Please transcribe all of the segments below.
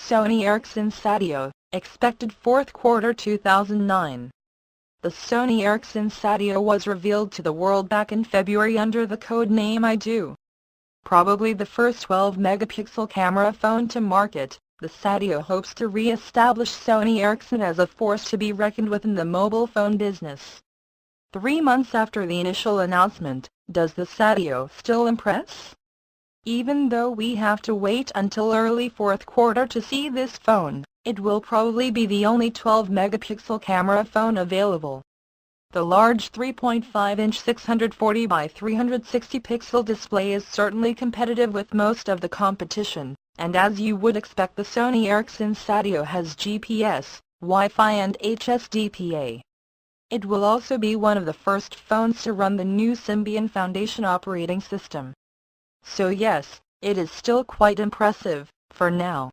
Sony Ericsson Satio, expected fourth quarter 2009. The Sony Ericsson Satio was revealed to the world back in February under the code name I2. Probably the first 12-megapixel camera phone to market, the Satio hopes to re-establish Sony Ericsson as a force to be reckoned with in the mobile phone business. 3 months after the initial announcement, does the Satio still impress? Even though we have to wait until early fourth quarter to see this phone, it will probably be the only 12-megapixel camera phone available. The large 3.5-inch 640 by 360 pixel display is certainly competitive with most of the competition, and as you would expect, the Sony Ericsson Satio has GPS, Wi-Fi and HSDPA. It will also be one of the first phones to run the new Symbian Foundation operating system. So yes, it is still quite impressive, for now.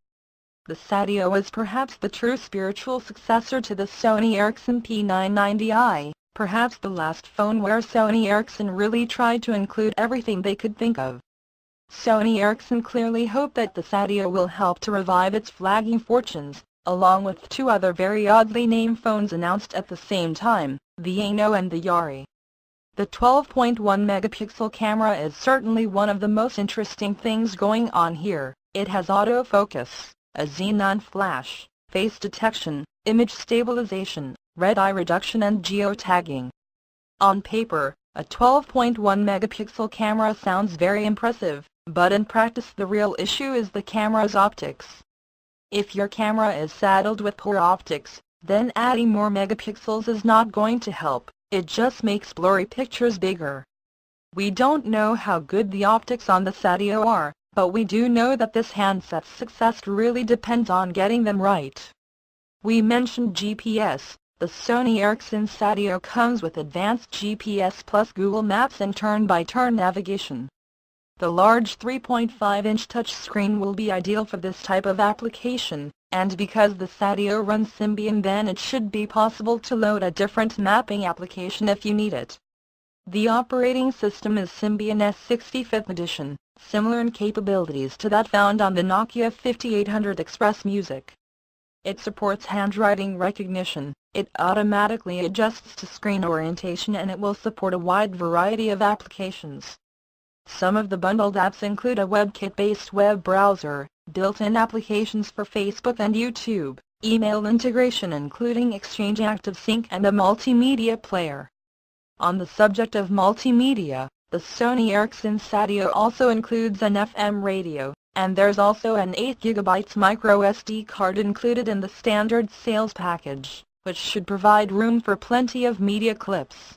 The Satio is perhaps the true spiritual successor to the Sony Ericsson P990i, perhaps the last phone where Sony Ericsson really tried to include everything they could think of. Sony Ericsson clearly hoped that the Satio will help to revive its flagging fortunes, along with 2 other very oddly named phones announced at the same time, the Ano and the Yari. The 12.1-megapixel camera is certainly one of the most interesting things going on here. It has autofocus, a xenon flash, face detection, image stabilization, red eye reduction and geotagging. On paper, a 12.1-megapixel camera sounds very impressive, but in practice the real issue is the camera's optics. If your camera is saddled with poor optics, then adding more megapixels is not going to help. It just makes blurry pictures bigger. We don't know how good the optics on the Satio are, but we do know that this handset's success really depends on getting them right. We mentioned GPS. The Sony Ericsson Satio comes with advanced GPS plus Google Maps and turn-by-turn navigation. The large 3.5-inch touchscreen will be ideal for this type of application, and because the Satio runs Symbian, then it should be possible to load a different mapping application if you need it. The operating system is Symbian S65th edition, similar in capabilities to that found on the Nokia 5800 Express Music. It supports handwriting recognition, it automatically adjusts to screen orientation, and it will support a wide variety of applications. Some of the bundled apps include a WebKit-based web browser, built-in applications for Facebook and YouTube, email integration including Exchange ActiveSync, and a multimedia player. On the subject of multimedia, the Sony Ericsson Satio also includes an FM radio, and there's also an 8GB micro SD card included in the standard sales package, which should provide room for plenty of media clips.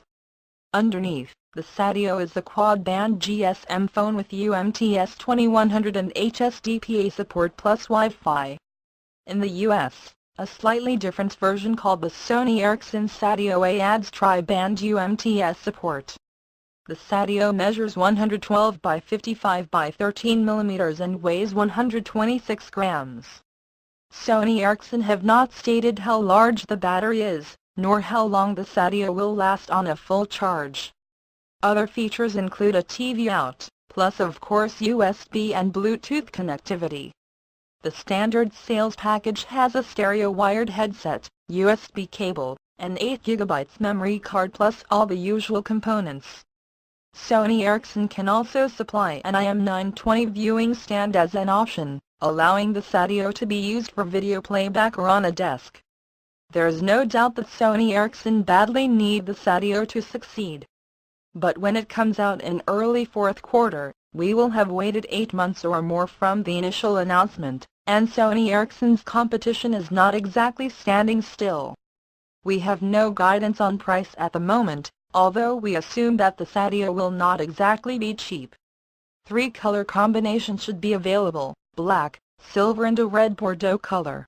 Underneath, the Satio is a quad-band GSM phone with UMTS 2100 and HSDPA support plus Wi-Fi. In the US, a slightly different version called the Sony Ericsson Satio A adds tri-band UMTS support. The Satio measures 112 by 55 by 13 mm and weighs 126 grams. Sony Ericsson have not stated how large the battery is, nor how long the Satio will last on a full charge. Other features include a TV out, plus of course USB and Bluetooth connectivity. The standard sales package has a stereo wired headset, USB cable, an 8GB memory card plus all the usual components. Sony Ericsson can also supply an IM920 viewing stand as an option, allowing the Satio to be used for video playback or on a desk. There is no doubt that Sony Ericsson badly need the Satio to succeed. But when it comes out in early fourth quarter, we will have waited 8 months or more from the initial announcement, and Sony Ericsson's competition is not exactly standing still. We have no guidance on price at the moment, although we assume that the Satio will not exactly be cheap. 3 color combinations should be available: black, silver and a red Bordeaux color.